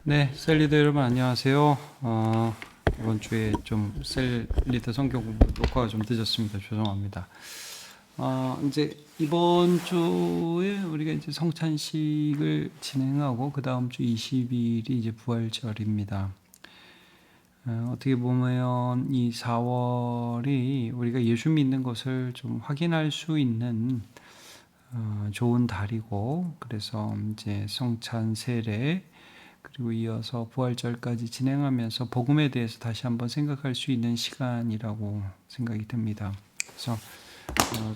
네, 셀리더 여러분 안녕하세요. 이번 주에 좀 셀리더 성경 공부 녹화가 좀 늦었습니다. 죄송합니다. 이제 이번 주에 우리가 이제 성찬식을 진행하고 그 다음 주 20일이 이제 부활절입니다. 어떻게 보면 이 4월이 우리가 예수 믿는 것을 좀 확인할 수 있는 좋은 달이고, 그래서 이제 성찬 세례 그리고 이어서 부활절까지 진행하면서 복음에 대해서 다시 한번 생각할 수 있는 시간이라고 생각이 듭니다. 그래서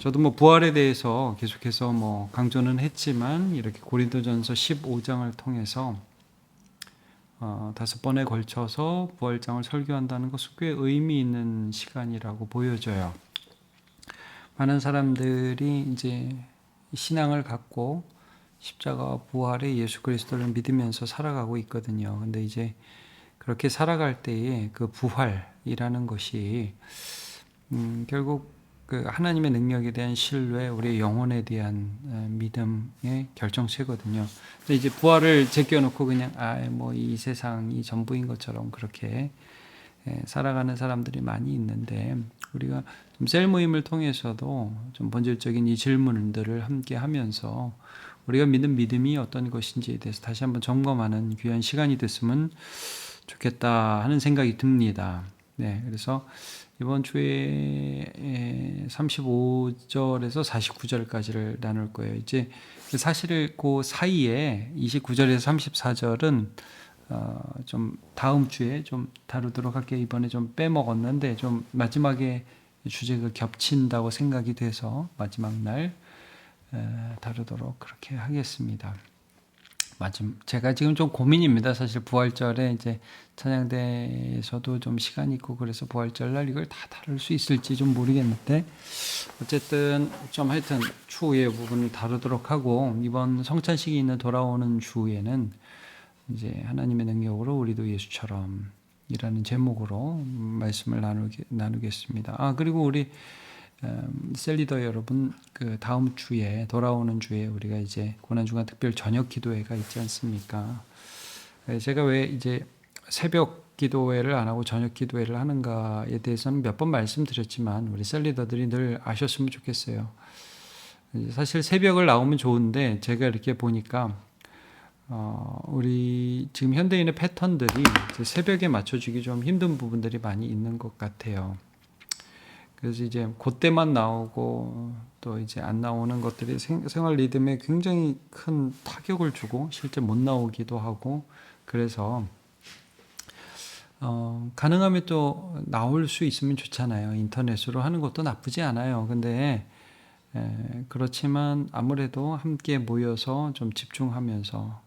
저도 뭐 부활에 대해서 계속해서 뭐 강조는 했지만 이렇게 고린도전서 15장을 통해서 5번에 걸쳐서 부활장을 설교한다는 것은 꽤 의미 있는 시간이라고 보여져요. 많은 사람들이 이제 신앙을 갖고 십자가와 부활의 예수 그리스도를 믿으면서 살아가고 있거든요. 근데 이제 그렇게 살아갈 때에 그 부활이라는 것이 결국 그 하나님의 능력에 대한 신뢰, 우리의 영혼에 대한 믿음의 결정체거든요. 근데 이제 부활을 제껴놓고 그냥 뭐 이 세상이 전부인 것처럼 그렇게 살아가는 사람들이 많이 있는데, 우리가 좀 셀 모임을 통해서도 좀 본질적인 이 질문들을 함께 하면서 우리가 믿는 믿음이 어떤 것인지에 대해서 다시 한번 점검하는 귀한 시간이 됐으면 좋겠다 하는 생각이 듭니다. 네, 그래서 이번 주에 35절에서 49절까지를 나눌 거예요. 이제 사실 그 사이에 29절에서 34절은 좀 다음 주에 좀 다루도록 할게요. 이번에 좀 빼먹었는데 좀 마지막에 주제가 겹친다고 생각이 돼서 마지막 날 다루도록 그렇게 하겠습니다. 제가 지금 좀 고민입니다. 사실 부활절에 이제 찬양대에서도 좀 시간이 있고 그래서 부활절날 이걸 다 다룰 수 있을지 좀 모르겠는데, 어쨌든 좀 하여튼 추후의 부분을 다루도록 하고, 이번 성찬식이 있는 돌아오는 주에는 이제 하나님의 능력으로 우리도 예수처럼 이라는 제목으로 말씀을 나누겠습니다. 그리고 우리 셀리더 여러분, 그 다음 주에 돌아오는 주에 우리가 이제 고난주간 특별 저녁 기도회가 있지 않습니까? 제가 왜 이제 새벽 기도회를 안 하고 저녁 기도회를 하는가에 대해서는 몇 번 말씀드렸지만 우리 셀리더들이 늘 아셨으면 좋겠어요. 사실 새벽을 나오면 좋은데 제가 이렇게 보니까 우리 지금 현대인의 패턴들이 새벽에 맞춰주기 좀 힘든 부분들이 많이 있는 것 같아요. 그래서 이제 그때만 나오고 또 이제 안 나오는 것들이 생활 리듬에 굉장히 큰 타격을 주고 실제 못 나오기도 하고, 그래서 가능하면 또 나올 수 있으면 좋잖아요. 인터넷으로 하는 것도 나쁘지 않아요. 근데 그렇지만 아무래도 함께 모여서 좀 집중하면서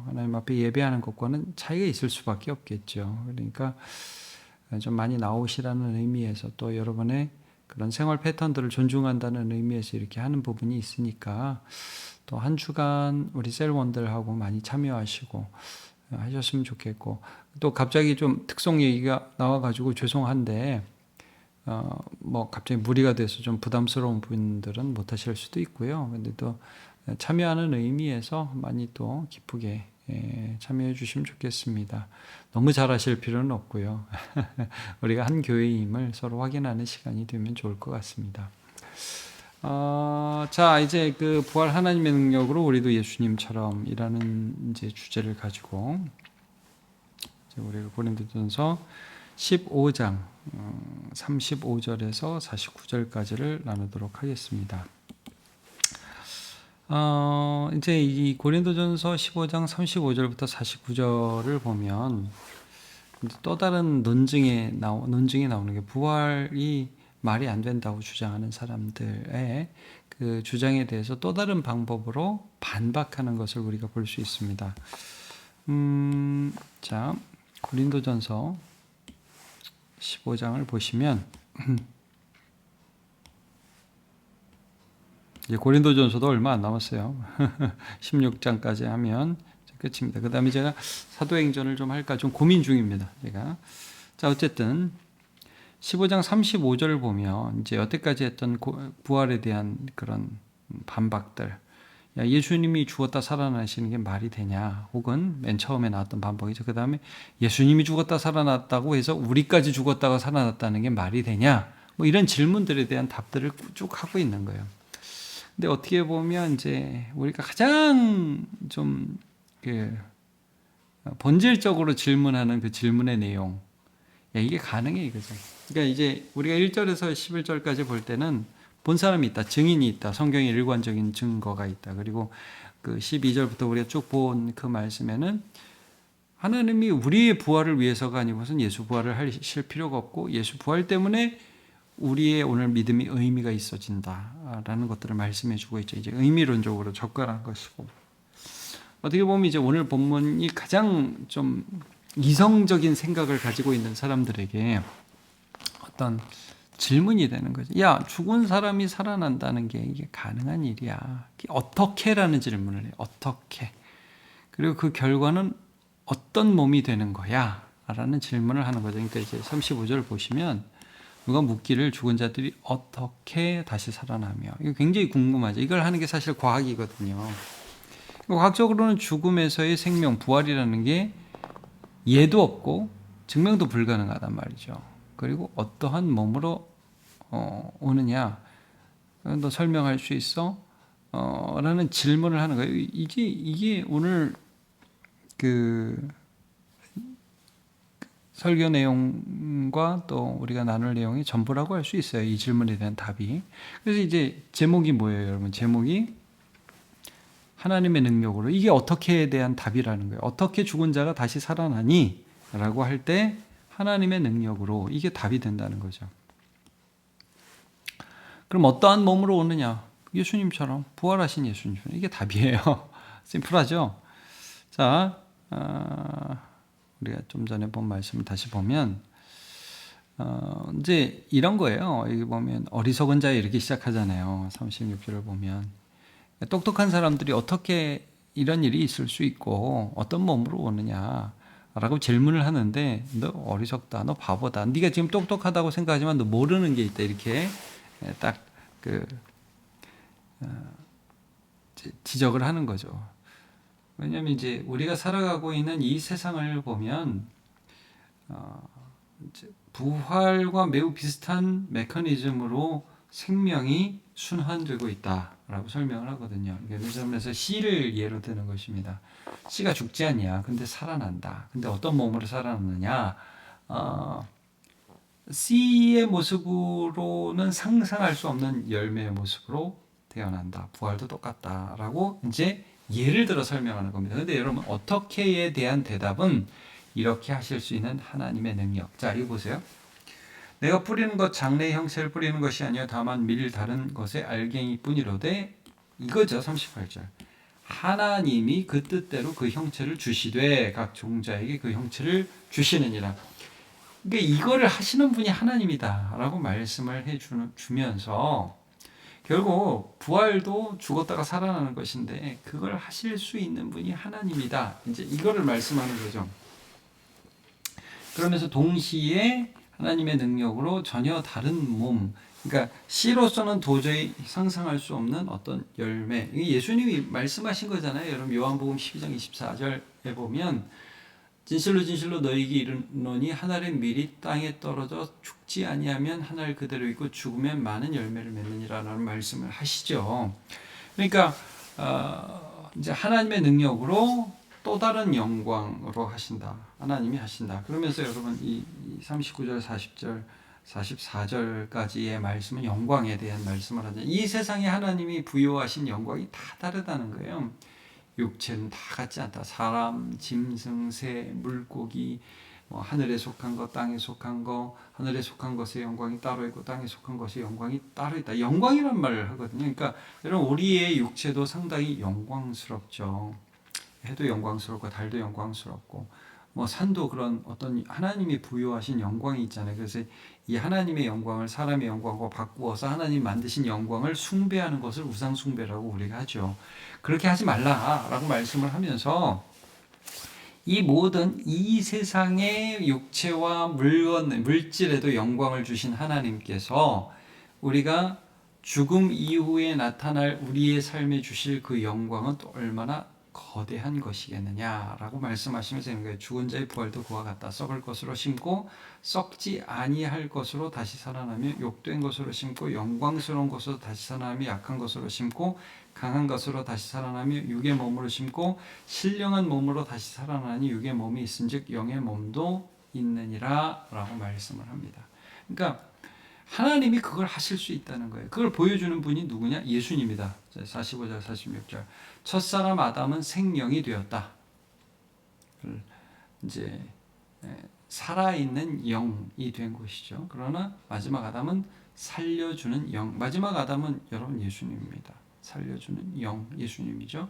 하나님 앞에 예배하는 것과는 차이가 있을 수밖에 없겠죠. 그러니까 좀 많이 나오시라는 의미에서 또 여러분의 그런 생활 패턴들을 존중한다는 의미에서 이렇게 하는 부분이 있으니까 또 한 주간 우리 셀원들하고 많이 참여하시고 하셨으면 좋겠고, 또 갑자기 좀 특송 얘기가 나와가지고 죄송한데 뭐 갑자기 무리가 돼서 좀 부담스러운 분들은 못 하실 수도 있고요. 근데 또 참여하는 의미에서 많이 또 기쁘게 참여해 주시면 좋겠습니다. 너무 잘하실 필요는 없고요. 우리가 한 교회임을 서로 확인하는 시간이 되면 좋을 것 같습니다. 자, 이제 그 부활 하나님의 능력으로 우리도 예수님처럼이라는 이제 주제를 가지고 이제 우리가 고린도전서 15장 35절에서 49절까지를 나누도록 하겠습니다. 이제 이 고린도전서 15장 35절부터 49절을 보면 또 다른 논증이 나오는 게, 부활이 말이 안 된다고 주장하는 사람들의 그 주장에 대해서 또 다른 방법으로 반박하는 것을 우리가 볼 수 있습니다. 자, 고린도전서 15장을 보시면 이제 고린도전서도 얼마 안 남았어요. 16장까지 하면 끝입니다. 그 다음에 제가 사도행전을 좀 할까 좀 고민 중입니다. 제가. 자, 어쨌든 15장 35절을 보면 이제 여태까지 했던 부활에 대한 그런 반박들, 야, 예수님이 죽었다 살아나시는 게 말이 되냐? 혹은 맨 처음에 나왔던 반복이죠. 그 다음에 예수님이 죽었다 살아났다고 해서 우리까지 죽었다가 살아났다는 게 말이 되냐? 뭐 이런 질문들에 대한 답들을 쭉 하고 있는 거예요. 근데 어떻게 보면 이제 우리가 가장 좀 본질적으로 질문하는 그 질문의 내용, 야, 이게 가능해 이거죠. 그러니까 이제 우리가 1절에서 11절까지 볼 때는 본 사람이 있다, 증인이 있다, 성경에 일관적인 증거가 있다. 그리고 그 12절부터 우리가 쭉 본 그 말씀에는 하나님이 우리의 부활을 위해서가 아니고선 예수 부활을 하실 필요가 없고 예수 부활 때문에 우리의 오늘 믿음이 의미가 있어진다라는 것들을 말씀해 주고 있죠. 이제 의미론적으로 접근한 것이고, 어떻게 보면 이제 오늘 본문이 가장 좀 이성적인 생각을 가지고 있는 사람들에게 어떤 질문이 되는 거죠. 야, 죽은 사람이 살아난다는 게 이게 가능한 일이야. 어떻게라는 질문을 해요. 어떻게? 그리고 그 결과는 어떤 몸이 되는 거야? 라는 질문을 하는 거죠. 그러니까 이제 35절 보시면 누가 묻기를 죽은 자들이 어떻게 다시 살아나며, 이거 굉장히 궁금하죠. 이걸 하는 게 사실 과학이거든요. 과학적으로는 죽음에서의 생명, 부활이라는 게 예도 없고 증명도 불가능하단 말이죠. 그리고 어떠한 몸으로 오느냐, 너 설명할 수 있어? 라는 질문을 하는 거예요. 이게 오늘 그 설교 내용과 또 우리가 나눌 내용이 전부라고 할 수 있어요. 이 질문에 대한 답이. 그래서 이제 제목이 뭐예요, 여러분? 제목이 하나님의 능력으로, 이게 어떻게에 대한 답이라는 거예요. 어떻게 죽은 자가 다시 살아나니? 라고 할 때 하나님의 능력으로, 이게 답이 된다는 거죠. 그럼 어떠한 몸으로 오느냐? 예수님처럼, 부활하신 예수님처럼. 이게 답이에요. 심플하죠? 자, 우리가 좀 전에 본 말씀을 다시 보면 이제 이런 거예요. 여기 보면 어리석은 자에 이렇게 시작하잖아요. 36절을 보면 똑똑한 사람들이 어떻게 이런 일이 있을 수 있고 어떤 몸으로 오느냐 라고 질문을 하는데, 너 어리석다, 너 바보다, 네가 지금 똑똑하다고 생각하지만 너 모르는 게 있다, 이렇게 딱 지적을 하는 거죠. 왜냐하면 이제 우리가 살아가고 있는 이 세상을 보면 이제 부활과 매우 비슷한 메커니즘으로 생명이 순환되고 있다라고 설명을 하거든요. 그런 점에서 씨를 예로 드는 것입니다. 씨가 죽지 않냐, 근데 살아난다. 근데 어떤 몸으로 살아나느냐? 씨의 모습으로는 상상할 수 없는 열매의 모습으로 태어난다. 부활도 똑같다라고 이제 예를 들어 설명하는 겁니다. 근데 여러분, 어떻게에 대한 대답은 이렇게 하실 수 있는 하나님의 능력. 자, 이거 보세요. 내가 뿌리는 것 장래의 형체를 뿌리는 것이 아니요 다만 밀 다른 것의 알갱이뿐이로되, 이거죠. 38절. 하나님이 그 뜻대로 그 형체를 주시되 각 종자에게 그 형체를 주시느니라. 그러니까 이거를 하시는 분이 하나님이다라고 말씀을 해주면서 결국 부활도 죽었다가 살아나는 것인데 그걸 하실 수 있는 분이 하나님이다. 이제 이거를 말씀하는 거죠. 그러면서 동시에 하나님의 능력으로 전혀 다른 몸, 그러니까 씨로서는 도저히 상상할 수 없는 어떤 열매, 이게 예수님이 말씀하신 거잖아요. 여러분, 요한복음 12장 24절에 보면 진실로 진실로 너희에게 이르노니 한 알의 밀이 땅에 떨어져 죽지 아니하면 한 알 그대로 있고 죽으면 많은 열매를 맺느니라는 말씀을 하시죠. 그러니까 이제 하나님의 능력으로 또 다른 영광으로 하신다. 하나님이 하신다. 그러면서 여러분 이 39절, 40절, 44절까지의 말씀은 영광에 대한 말씀을 하죠. 이 세상에 하나님이 부여하신 영광이 다 다르다는 거예요. 육체는 다 같지 않다. 사람, 짐승, 새, 물고기, 하늘에 속한 것, 땅에 속한 것, 하늘에 속한 것의 영광이 따로 있고 땅에 속한 것의 영광이 따로 있다. 영광이란 말을 하거든요. 그러니까 여러분, 우리의 육체도 상당히 영광스럽죠. 해도 영광스럽고 달도 영광스럽고 산도 그런 어떤 하나님이 부여하신 영광이 있잖아요. 그래서 이 하나님의 영광을 사람의 영광과 바꾸어서 하나님 만드신 영광을 숭배하는 것을 우상 숭배라고 우리가 하죠. 그렇게 하지 말라라고 말씀을 하면서 이 모든 이 세상의 육체와 물질에도 영광을 주신 하나님께서 우리가 죽음 이후에 나타날 우리의 삶에 주실 그 영광은 또 얼마나 거대한 것이겠느냐라고 말씀하시면서 있는 거예요. 죽은 자의 부활도 그와 같다. 썩을 것으로 심고 썩지 아니할 것으로 다시 살아나며 욕된 것으로 심고 영광스러운 것으로 다시 살아나며 약한 것으로 심고 강한 것으로 다시 살아나며 육의 몸으로 심고 신령한 몸으로 다시 살아나니 육의 몸이 있은즉 영의 몸도 있느니라 라고 말씀을 합니다. 그러니까 하나님이 그걸 하실 수 있다는 거예요. 그걸 보여주는 분이 누구냐? 예수님이다. 45절 46절 첫사람 아담은 생명이 되었다. 이제 살아있는 영이 된 것이죠. 그러나 마지막 아담은 살려주는 영. 마지막 아담은 여러분 예수님입니다. 살려주는 영 예수님이죠.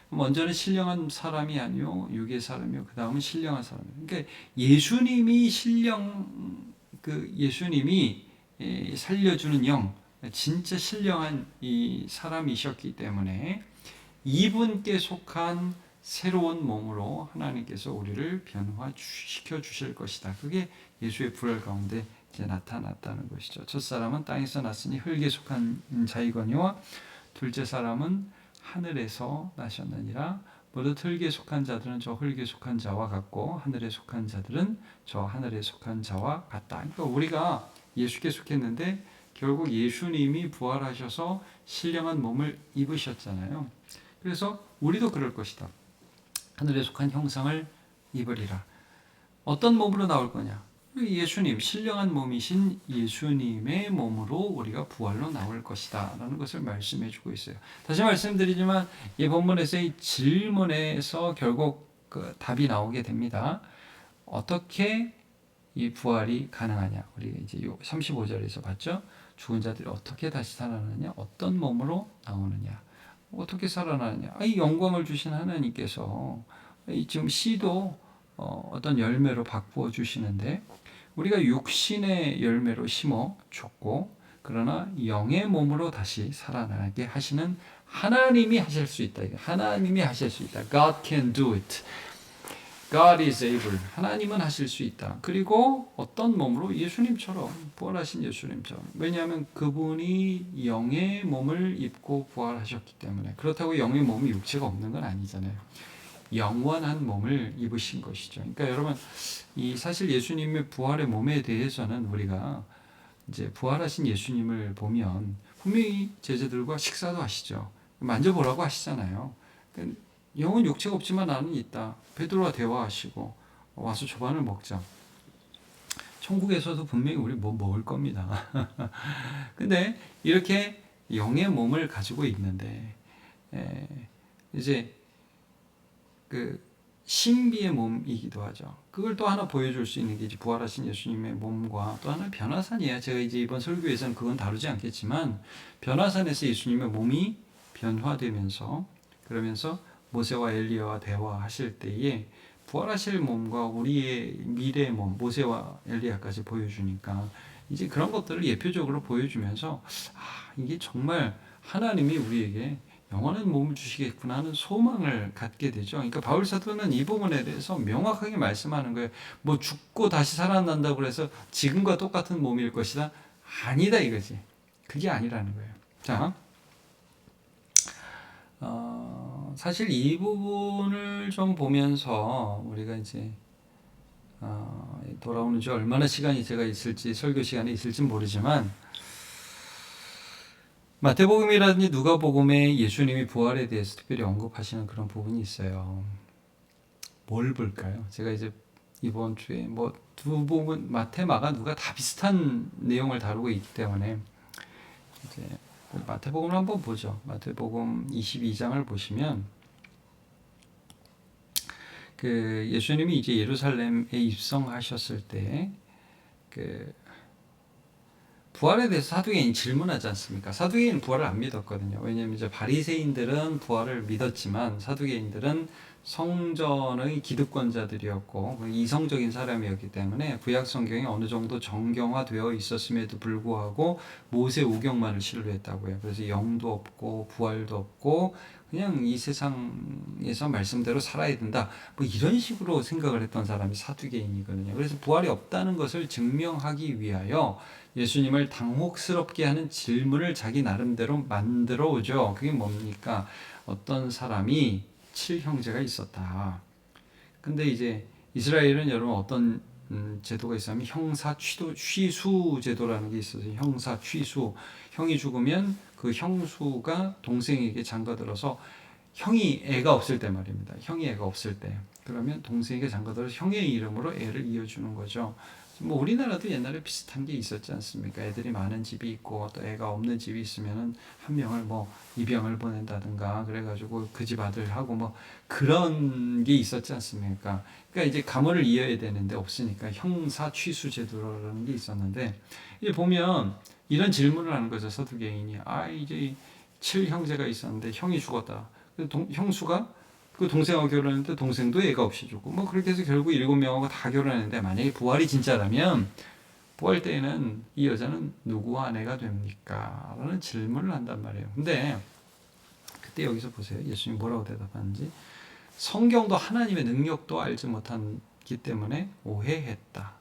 먼저는 신령한 사람이 아니요 육의 사람이요 그 다음은 신령한 사람이에요. 그러니까 예수님이 예수님이 살려주는 영, 진짜 신령한 이 사람이셨기 때문에 이분께 속한 새로운 몸으로 하나님께서 우리를 변화시켜 주실 것이다. 그게 예수의 부활 가운데 이제 나타났다는 것이죠. 첫 사람은 땅에서 났으니 흙에 속한 자이거니와 둘째 사람은 하늘에서 나셨느니라. 모두 흙에 속한 자들은 저 흙에 속한 자와 같고 하늘에 속한 자들은 저 하늘에 속한 자와 같다. 그러니까 우리가 예수께 속했는데 결국 예수님이 부활하셔서 신령한 몸을 입으셨잖아요. 그래서 우리도 그럴 것이다. 하늘에 속한 형상을 입으리라. 어떤 몸으로 나올 거냐? 예수님, 신령한 몸이신 예수님의 몸으로 우리가 부활로 나올 것이다 라는 것을 말씀해 주고 있어요. 다시 말씀드리지만 이 본문에서의 질문에서 결국 그 답이 나오게 됩니다. 어떻게 이 부활이 가능하냐? 우리 이제 35절에서 봤죠? 죽은 자들이 어떻게 다시 살아나느냐? 어떤 몸으로 나오느냐? 어떻게 살아나느냐? 이 영광을 주신 하나님께서 지금 씨도 어떤 열매로 바꾸어 주시는데 우리가 육신의 열매로 심어 줬고 그러나 영의 몸으로 다시 살아나게 하시는 하나님이 하실 수 있다. 하나님이 하실 수 있다. God can do it. God is able. 하나님은 하실 수 있다. 그리고 어떤 몸으로? 예수님처럼, 부활하신 예수님처럼. 왜냐하면 그분이 영의 몸을 입고 부활하셨기 때문에. 그렇다고 영의 몸이 육체가 없는 건 아니잖아요. 영원한 몸을 입으신 것이죠. 그러니까 여러분, 이 사실 예수님의 부활의 몸에 대해서는 우리가 이제 부활하신 예수님을 보면 분명히 제자들과 식사도 하시죠. 만져보라고 하시잖아요. 그러니까 영은 육체가 없지만 나는 있다. 베드로와 대화하시고 와서 조반을 먹자. 천국에서도 분명히 우리 뭐 먹을 겁니다. 근데 이렇게 영의 몸을 가지고 있는데 이제 그 신비의 몸이기도 하죠. 그걸 또 하나 보여줄 수 있는 게 이제 부활하신 예수님의 몸과 또 하나 변화산이에요. 제가 이제 이번 설교에서는 그건 다루지 않겠지만 변화산에서 예수님의 몸이 변화되면서 그러면서 모세와 엘리야와 대화하실 때에 부활하실 몸과 우리의 미래의 몸, 모세와 엘리야까지 보여주니까 이제 그런 것들을 예표적으로 보여주면서 이게 정말 하나님이 우리에게 영원한 몸을 주시겠구나 하는 소망을 갖게 되죠. 그러니까 바울 사도는 이 부분에 대해서 명확하게 말씀하는 거예요. 뭐 죽고 다시 살아난다고 해서 지금과 똑같은 몸일 것이다. 아니다 이거지. 그게 아니라는 거예요. 자, 사실 이 부분을 좀 보면서 우리가 이제 돌아오는 주 얼마나 시간이 제가 있을지 설교 시간이 있을지 모르지만 마태복음이라든지 누가복음에 예수님이 부활에 대해서 특별히 언급하시는 그런 부분이 있어요. 뭘 볼까요? 제가 이제 이번 주에 뭐 두 복음 마태, 마가, 누가 다 비슷한 내용을 다루고 있기 때문에 이제 마태복음을 한번 보죠. 마태복음 22장을 보시면 그 예수님이 이제 예루살렘에 입성하셨을 때 그 부활에 대해서 사두개인이 질문하지 않습니까? 사두개인은 부활을 안 믿었거든요. 왜냐하면 이제 바리새인들은 부활을 믿었지만 사두개인들은 성전의 기득권자들이었고 이성적인 사람이었기 때문에 구약 성경이 어느 정도 정경화되어 있었음에도 불구하고 모세 오경만을 신뢰했다고요. 그래서 영도 없고 부활도 없고 그냥 이 세상에서 말씀대로 살아야 된다. 뭐 이런 식으로 생각을 했던 사람이 사두개인이거든요. 그래서 부활이 없다는 것을 증명하기 위하여 예수님을 당혹스럽게 하는 질문을 자기 나름대로 만들어 오죠. 그게 뭡니까? 어떤 사람이 7형제가 있었다. 근데 이제 이스라엘은 여러분 어떤 제도가 있으면 형사 취수 제도라는 게 있어서 형사 취수, 형이 죽으면 그 형수가 동생에게 장가들어서 형이 애가 없을 때 말입니다. 형이 애가 없을 때 그러면 동생에게 장가들어서 형의 이름으로 애를 이어주는 거죠. 뭐 우리나라도 옛날에 비슷한 게 있었지 않습니까? 애들이 많은 집이 있고 또 애가 없는 집이 있으면은 한 명을 뭐 입양을 보낸다든가 그래가지고 그 집 아들하고 뭐 그런 게 있었지 않습니까? 그러니까 이제 가문을 이어야 되는데 없으니까 형사 취수 제도라는 게 있었는데 이제 보면 이런 질문을 하는 거죠. 서두개인이 이제 7형제가 있었는데 형이 죽었다. 형수가 그 동생하고 결혼했는데 동생도 애가 없이 죽고 뭐 그렇게 해서 결국 7명하고 다 결혼했는데 만약에 부활이 진짜라면 부활 때에는 이 여자는 누구와 아내가 됩니까? 라는 질문을 한단 말이에요. 근데 그때 여기서 보세요. 예수님이 뭐라고 대답하는지. 성경도 하나님의 능력도 알지 못하기 때문에 오해했다.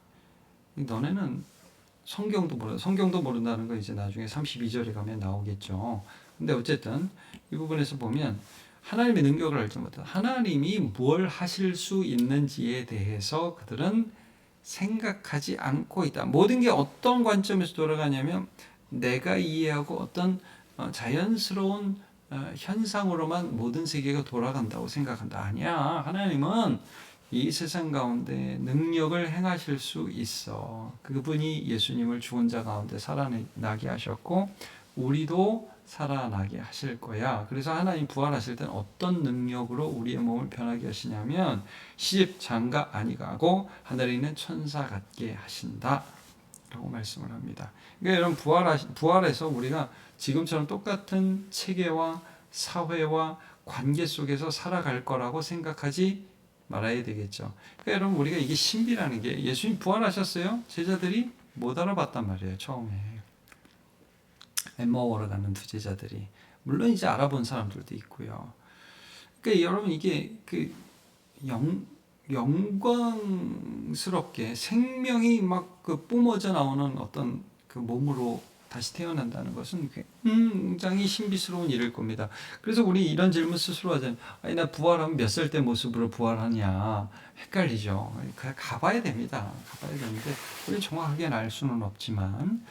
너네는 성경도 모른다는 거 이제 나중에 32절에 가면 나오겠죠. 근데 어쨌든 이 부분에서 보면 하나님의 능력을 알지 못하다. 하나님이 뭘 하실 수 있는지에 대해서 그들은 생각하지 않고 있다. 모든 게 어떤 관점에서 돌아가냐면 내가 이해하고 어떤 자연스러운 현상으로만 모든 세계가 돌아간다고 생각한다. 아니야. 하나님은 이 세상 가운데 능력을 행하실 수 있어. 그분이 예수님을 죽은 자 가운데 살아나게 하셨고 우리도 살아나게 하실 거야. 그래서 하나님 부활하실 때는 어떤 능력으로 우리의 몸을 변하게 하시냐면 시집 장가 아니가고 하늘에 있는 천사 같게 하신다 라고 말씀을 합니다. 그러니까 여러분 부활해서 우리가 지금처럼 똑같은 체계와 사회와 관계 속에서 살아갈 거라고 생각하지 말아야 되겠죠. 그러니까 여러분 우리가 이게 신비라는 게 예수님 부활하셨어요? 제자들이 못 알아봤단 말이에요. 처음에 엠마오로 가는 두 제자들이 물론 이제 알아본 사람들도 있고요. 그러니까 여러분 이게 그 영광스럽게 생명이 막 그 뿜어져 나오는 어떤 그 몸으로 다시 태어난다는 것은 굉장히 신비스러운 일일 겁니다. 그래서 우리 이런 질문 스스로 하잖아요. 아니 나 부활하면 몇 살 때 모습으로 부활하냐 헷갈리죠. 가봐야 됩니다. 가봐야 되는데 우리 정확하게 알 수는 없지만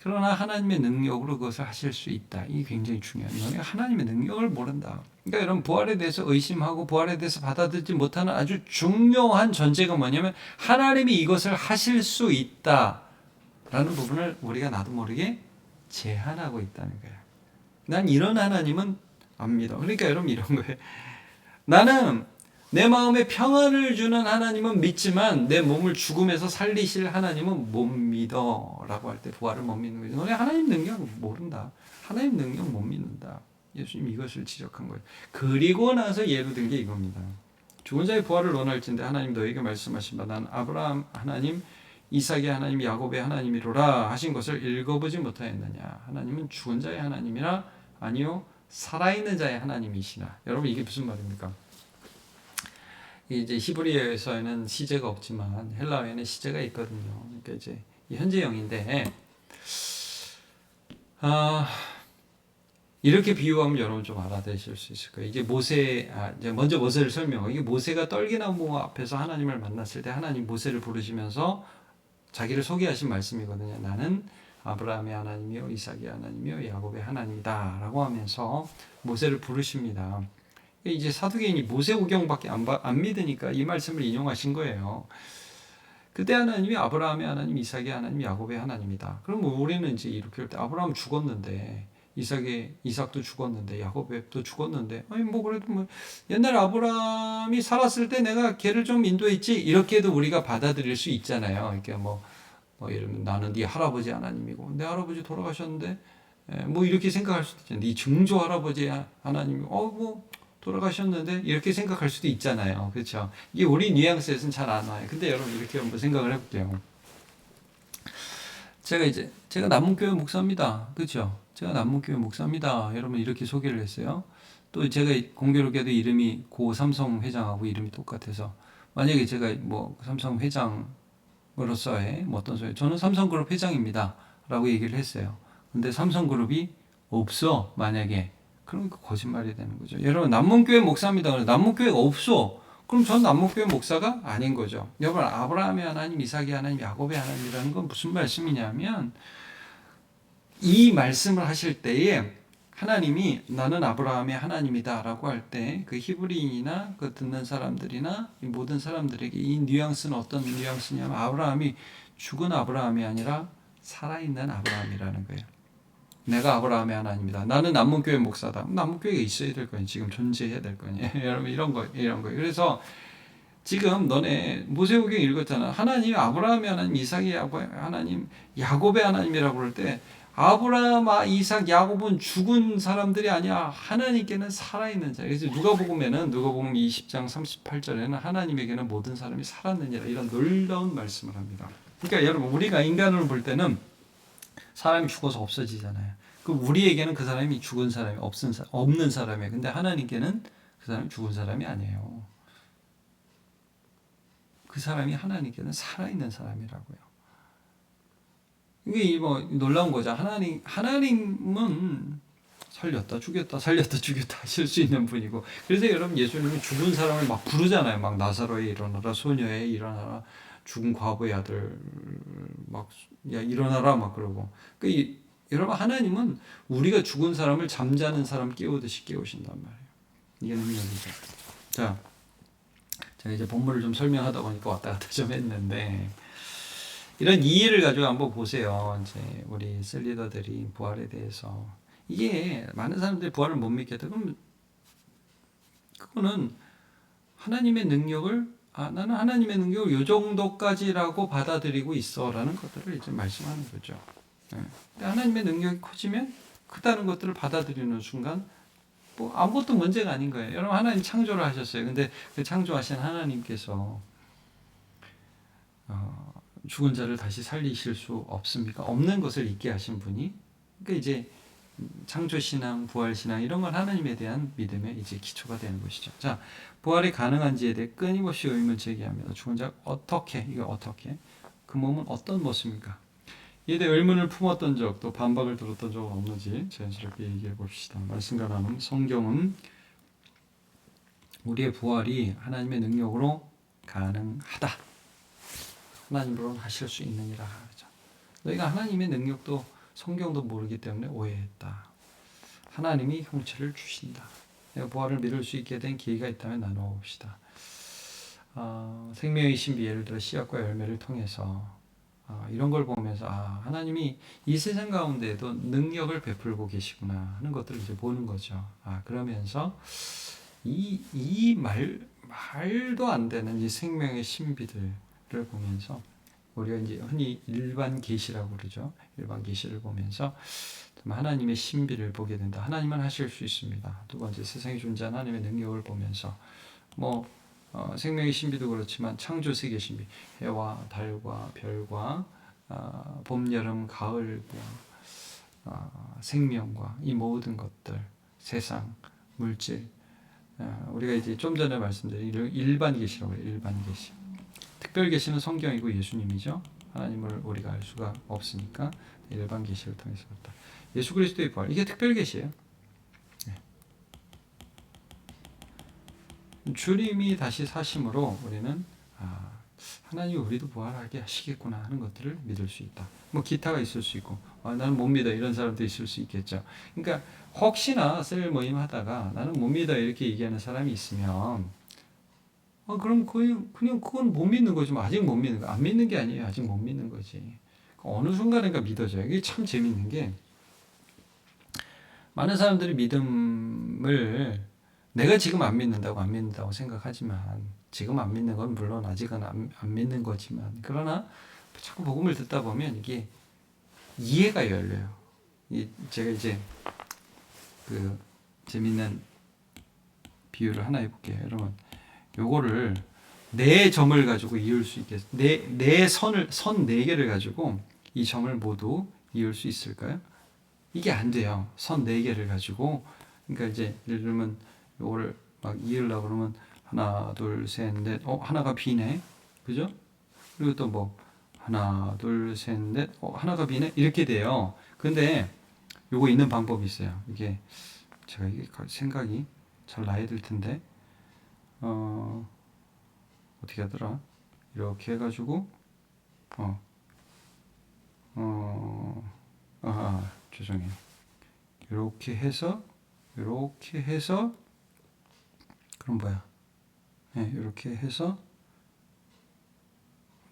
그러나 하나님의 능력으로 그것을 하실 수 있다. 이게 굉장히 중요한 거예요. 하나님의 능력을 모른다. 그러니까 여러분 부활에 대해서 의심하고 부활에 대해서 받아들이지 못하는 아주 중요한 전제가 뭐냐면 하나님이 이것을 하실 수 있다라는 부분을 우리가 나도 모르게 제한하고 있다는 거예요. 난 이런 하나님은 안 믿어. 그러니까 여러분 이런 거예요. 나는 내 마음에 평안을 주는 하나님은 믿지만 내 몸을 죽음에서 살리실 하나님은 못 믿어 라고 할 때 부활을 못 믿는 거죠. 너네 하나님 능력 모른다. 하나님 능력 못 믿는다. 예수님 이것을 지적한 거예요. 그리고 나서 예로 든 게 이겁니다. 죽은 자의 부활을 원할진대 하나님 너에게 말씀하신 바 난 아브라함 하나님 이삭의 하나님 야곱의 하나님이로라 하신 것을 읽어보지 못하였느냐. 하나님은 죽은 자의 하나님이라 아니요 살아있는 자의 하나님이시나. 여러분 이게 무슨 말입니까? 이제 히브리어에서는 시제가 없지만 헬라어에는 시제가 있거든요. 그러니까 이제 현재형인데 이렇게 비유하면 여러분 좀 알아들으실 수 있을 거예요. 이제 이제 먼저 모세를 설명하고 이게 모세가 떨기나무 앞에서 하나님을 만났을 때 하나님 모세를 부르시면서 자기를 소개하신 말씀이거든요. 나는 아브라함의 하나님이요 이삭의 하나님이요 야곱의 하나님이다 라고 하면서 모세를 부르십니다. 이제 사두개인이 모세오경밖에 안 믿으니까 이 말씀을 인용하신 거예요. 그때 하나님이 아브라함의 하나님, 이삭의 하나님, 야곱의 하나님이다. 그럼 우리는 이제 이렇게 할 때 아브라함 죽었는데 이삭도 죽었는데 야곱도 죽었는데 아니 뭐 그래도 뭐 옛날 아브라함이 살았을 때 내가 걔를 좀 인도했지 이렇게도 우리가 받아들일 수 있잖아요. 이렇게 뭐 예를 들면 나는 네 할아버지 하나님이고 내 할아버지 돌아가셨는데 뭐 이렇게 생각할 수도 있잖아요. 네 증조 할아버지 하나님이고 뭐 돌아가셨는데 이렇게 생각할 수도 있잖아요. 그렇죠? 이게 우리 뉘앙스에서는 잘 안 와요. 근데 여러분 이렇게 한번 생각을 해볼게요. 제가 남문교회 목사입니다. 그렇죠? 제가 남문교회 목사입니다. 여러분 이렇게 소개를 했어요. 또 제가 공교롭게도 이름이 고 삼성 회장하고 이름이 똑같아서 만약에 제가 뭐 삼성 회장으로서의 뭐 어떤 소리 저는 삼성그룹 회장입니다라고 얘기를 했어요. 근데 삼성그룹이 없어 만약에 그러니까 거짓말이 되는 거죠. 여러분 남문교회 목사입니다. 남문교회가 없어. 그럼 전 남문교회 목사가 아닌 거죠. 여러분 아브라함의 하나님, 이삭의 하나님, 야곱의 하나님이라는 건 무슨 말씀이냐면 이 말씀을 하실 때에 하나님이 나는 아브라함의 하나님이다라고 할 때 그 히브리인이나 그 듣는 사람들이나 이 모든 사람들에게 이 뉘앙스는 어떤 뉘앙스냐면 아브라함이 죽은 아브라함이 아니라 살아있는 아브라함이라는 거예요. 내가 아브라함의 하나님이다. 나는 남문교회 목사다. 남문교회가 있어야 될 거예요. 지금 존재해야 될 거예요. 여러분 이런 거. 그래서 지금 너네 모세오경 읽었잖아. 하나님 아브라함의 하나님, 이삭의 하나님, 야곱의 하나님이라고 그럴 때 아브라함, 이삭, 야곱은 죽은 사람들이 아니야. 하나님께는 살아있는 자. 그래서 누가복음 20장 38절에는 하나님에게는 모든 사람이 살았느니라 이런 놀라운 말씀을 합니다. 그러니까 여러분 우리가 인간으로 볼 때는 사람이 죽어서 없어지잖아요. 그 우리에게는 그 사람이 죽은 사람이 없는 사람이에요. 근데 하나님께는 그 사람이 죽은 사람이 아니에요. 그 사람이 하나님께는 살아있는 사람이라고요. 이게 뭐 놀라운 거죠. 하나님은 살렸다 죽였다 살렸다 죽였다 하실 수 있는 분이고 그래서 여러분 예수님은 죽은 사람을 막 부르잖아요. 막 나사로에 일어나라 소녀에 일어나라 죽은 과부의 아들 막 야 일어나라 막 그러고 여러분 하나님은 우리가 죽은 사람을 잠자는 사람 깨우듯이 깨우신단 말이에요. 이게 능력이죠. 자, 제가 이제 본문을 좀 설명하다 보니까 왔다 갔다 좀 했는데 이런 이해를 가지고 한번 보세요. 이제 우리 셀리더들이 부활에 대해서 이게 많은 사람들이 부활을 못 믿겠다. 그럼 그거는 하나님의 능력을 나는 하나님의 능력을 요 정도까지라고 받아들이고 있어라는 것들을 이제 말씀하는 거죠. 근데 하나님의 능력이 커지면 크다는 것들을 받아들이는 순간 뭐 아무것도 문제가 아닌 거예요. 여러분 하나님 창조를 하셨어요. 근데 그 창조하신 하나님께서 죽은 자를 다시 살리실 수 없습니까? 없는 것을 있게 하신 분이 그러니까 이제 창조신앙, 부활신앙 이런 건 하나님에 대한 믿음의 이제 기초가 되는 것이죠. 자, 부활이 가능한지에 대해 끊임없이 의문 제기합니다. 죽은 자 어떻게 그 몸은 어떤 모습입니까? 이에 대해 의문을 품었던 적, 또 반박을 들었던 적은 없는지 자연스럽게 얘기해 봅시다. 말씀과 나눔 성경은 우리의 부활이 하나님의 능력으로 가능하다. 하나님으로는 하실 수 있느니라 하죠. 너희가 하나님의 능력도 성경도 모르기 때문에 오해했다. 하나님이 형체를 주신다. 내가 부활을 믿을 수 있게 된 기회가 있다면 나누어 봅시다. 생명의 신비 예를 들어 씨앗과 열매를 통해서 이런 걸 보면서 하나님이 이 세상 가운데에도 능력을 베풀고 계시구나 하는 것들을 이제 보는 거죠. 그러면서 말도 안 되는 이 생명의 신비들을 보면서 우리가 이제 흔히 일반 계시라고 그러죠. 일반 계시를 보면서 하나님의 신비를 보게 된다. 하나님은 하실 수 있습니다. 두 번째 세상에 존재하는 하나님의 능력을 보면서 생명의 신비도 그렇지만 창조 세계 신비, 해와 달과 별과 봄, 여름, 가을과 생명과 이 모든 것들, 세상, 물질, 우리가 이제 좀 전에 말씀드린 일반 계시라고 해요. 일반 계시. 특별 계시는 성경이고 예수님이죠. 하나님을 우리가 알 수가 없으니까 일반 계시를 통해서 봤다. 예수 그리스도의 부활 이게 특별 계시예요. 주님이 다시 사심으로 우리는 하나님이 우리도 부활하게 하시겠구나 하는 것들을 믿을 수 있다. 뭐 기타가 있을 수 있고 나는 못 믿어 이런 사람도 있을 수 있겠죠. 그러니까 혹시나 셀 모임 하다가 나는 못 믿어 이렇게 얘기하는 사람이 있으면 그럼 그냥 그건 못 믿는 거지. 아직 못 믿는 거. 안 믿는 게 아니에요. 아직 못 믿는 거지. 어느 순간인가 믿어져요. 이게 참 재밌는 게 많은 사람들이 믿음을 내가 지금 안 믿는다고 생각하지만 지금 안 믿는 건 물론 아직은 안 믿는 거지만 그러나 자꾸 복음을 듣다 보면 이게 이해가 열려요. 제가 이제 그 재밌는 비유를 하나 해볼게요. 여러분, 요거를 네 점을 가지고 이을 수 있겠, 네 선을, 선 네 개를 가지고 이 점을 모두 이을 수 있을까요? 이게 안 돼요. 선 네 개를 가지고. 그러니까 이제 예를 들면 요거를 막 이으려고 그러면 하나, 둘, 셋, 넷, 하나가 비네. 그죠? 그리고 또 뭐, 하나, 둘, 셋, 넷, 하나가 비네. 이렇게 돼요. 근데 요거 있는 방법이 있어요. 이게, 제가 이게 생각이 잘 나야 될 텐데, 어떻게 하더라? 이렇게 해가지고, 죄송해요. 이렇게 해서, 그럼 뭐야? 네, 이렇게 해서,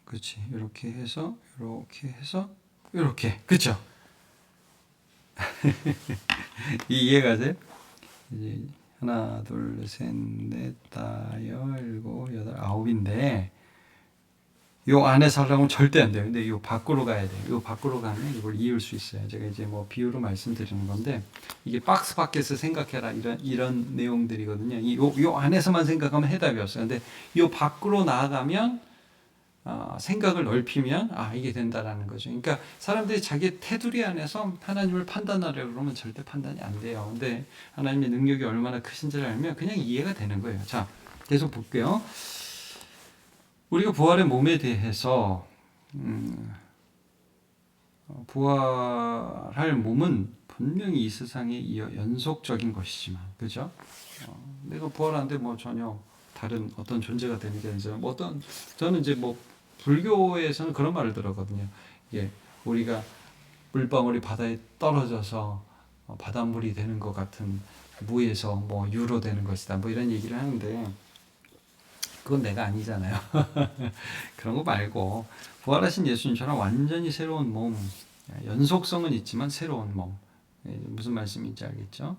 그렇지. 이렇게 해서, 이렇게. 그쵸? 이해가 돼? 이제 하나, 둘, 셋, 넷, 다섯, 일곱, 여덟, 아홉인데, 요 안에 살라면 절대 안 돼요. 근데 요 밖으로 가야 돼요. 요 밖으로 가면 이걸 이을 수 있어요. 제가 이제 뭐 비유로 말씀드리는 건데, 이게 박스 밖에서 생각해라. 이런 내용들이거든요. 요 안에서만 생각하면 해답이 없어요. 근데 요 밖으로 나아가면, 생각을 넓히면, 이게 된다라는 거죠. 그러니까 사람들이 자기 테두리 안에서 하나님을 판단하려고 그러면 절대 판단이 안 돼요. 근데 하나님의 능력이 얼마나 크신지를 알면 그냥 이해가 되는 거예요. 자, 계속 볼게요. 우리가 부활의 몸에 대해서 부활할 몸은 분명히 이 세상의 연속적인 것이지만, 그죠? 내가 부활하는데 뭐 전혀 다른 어떤 존재가 되는 게 아니라 저는 이제 뭐 불교에서는 그런 말을 들었거든요. 예, 우리가 물방울이 바다에 떨어져서 바닷물이 되는 것 같은 무에서 뭐 유로 되는 것이다. 뭐 이런 얘기를 하는데. 그건 내가 아니잖아요. 그런 거 말고 부활하신 예수님처럼 완전히 새로운 몸, 연속성은 있지만 새로운 몸. 무슨 말씀인지 알겠죠?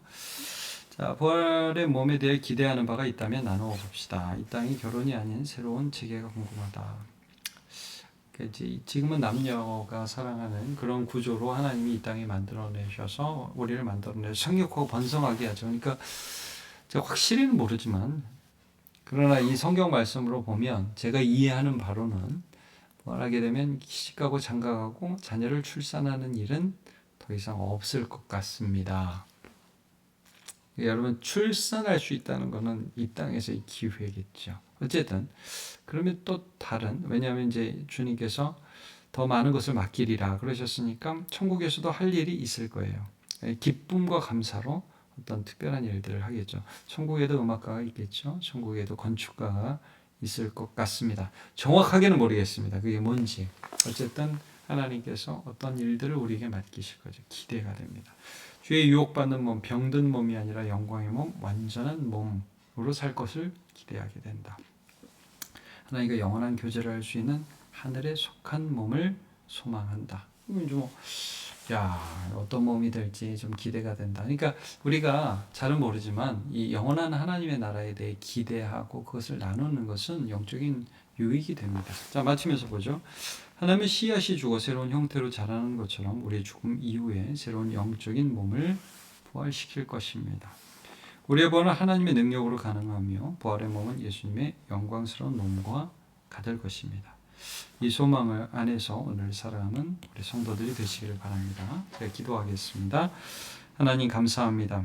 자, 부활의 몸에 대해 기대하는 바가 있다면 나누어 봅시다. 이 땅이 결혼이 아닌 새로운 체계가 궁금하다. 지금은 남녀가 사랑하는 그런 구조로 하나님이 이 땅에 만들어내셔서 우리를 만들어내서 성육하고 번성하게 하죠. 그러니까 제가 확실히는 모르지만, 그러나 이 성경 말씀으로 보면 제가 이해하는 바로는 부활하게 되면 시집가고 장가가고 자녀를 출산하는 일은 더 이상 없을 것 같습니다. 여러분, 출산할 수 있다는 것은 이 땅에서의 기회겠죠. 어쨌든 그러면 또 다른, 왜냐하면 이제 주님께서 더 많은 것을 맡기리라 그러셨으니까 천국에서도 할 일이 있을 거예요. 기쁨과 감사로 어떤 특별한 일들을 하겠죠. 천국에도 음악가가 있겠죠. 천국에도 건축가가 있을 것 같습니다. 정확하게는 모르겠습니다. 그게 뭔지. 어쨌든 하나님께서 어떤 일들을 우리에게 맡기실 거죠. 기대가 됩니다. 주의 유혹받는 몸, 병든 몸이 아니라 영광의 몸, 완전한 몸으로 살 것을 기대하게 된다. 하나님과 영원한 교제를 할 수 있는 하늘에 속한 몸을 소망한다. 어떤 몸이 될지 좀 기대가 된다. 그러니까 우리가 잘은 모르지만 이 영원한 하나님의 나라에 대해 기대하고 그것을 나누는 것은 영적인 유익이 됩니다. 자, 마치면서 보죠. 하나님의 씨앗이 죽어 새로운 형태로 자라는 것처럼 우리의 죽음 이후에 새로운 영적인 몸을 부활시킬 것입니다. 우리의 부활은 하나님의 능력으로 가능하며 부활의 몸은 예수님의 영광스러운 몸과 같을 것입니다. 이 소망을 안에서 오늘 살아가는 우리 성도들이 되시기를 바랍니다. 제가 기도하겠습니다. 하나님 감사합니다.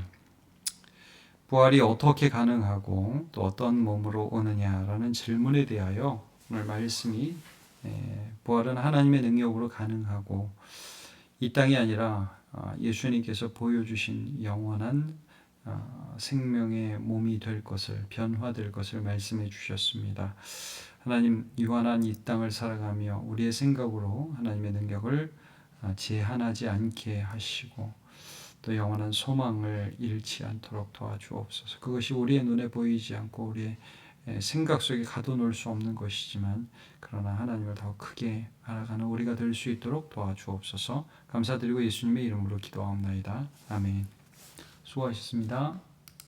부활이 어떻게 가능하고 또 어떤 몸으로 오느냐라는 질문에 대하여 오늘 말씀이 부활은 하나님의 능력으로 가능하고 이 땅이 아니라 예수님께서 보여주신 영원한 생명의 몸이 될 것을, 변화될 것을 말씀해 주셨습니다. 하나님, 유한한 이 땅을 살아가며 우리의 생각으로 하나님의 능력을 제한하지 않게 하시고 또 영원한 소망을 잃지 않도록 도와주옵소서. 그것이 우리의 눈에 보이지 않고 우리의 생각 속에 가둬놓을 수 없는 것이지만 그러나 하나님을 더 크게 알아가는 우리가 될 수 있도록 도와주옵소서. 감사드리고 예수님의 이름으로 기도하옵나이다. 아멘. 수고하셨습니다.